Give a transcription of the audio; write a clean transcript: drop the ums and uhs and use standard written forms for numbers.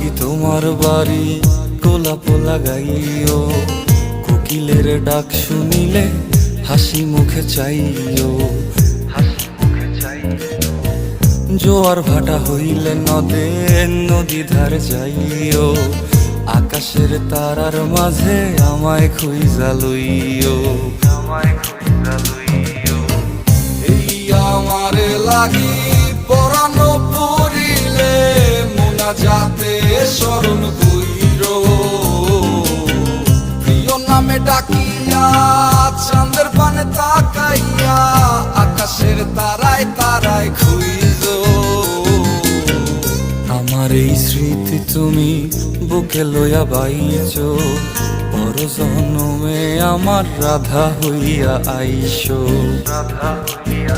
যদি তোমার বাড়ি গোলাপ লাগাইও, কোকিলের ডাক শুনিলে হাসি মুখে চাইও, জোয়ার ভাটা হইলে নদে নদী ধারে যাইও, আকাশের তারার মাঝে আমায় খুঁজা লইও, এই আমারে লাগি পরানো পড়িলে মোনাজাতে স্মরণ কইরো, প্রিয় নামে ডাকিয়া চাঁদের পানে তাকাইয়া আকাশের তারায় তারায় খুঁজো। আমার এই স্মৃতি তুমি বুকে লইয়া বাইছো, পর জন্মে আমার রাধা হইয়া আইসো, রাধা হইয়া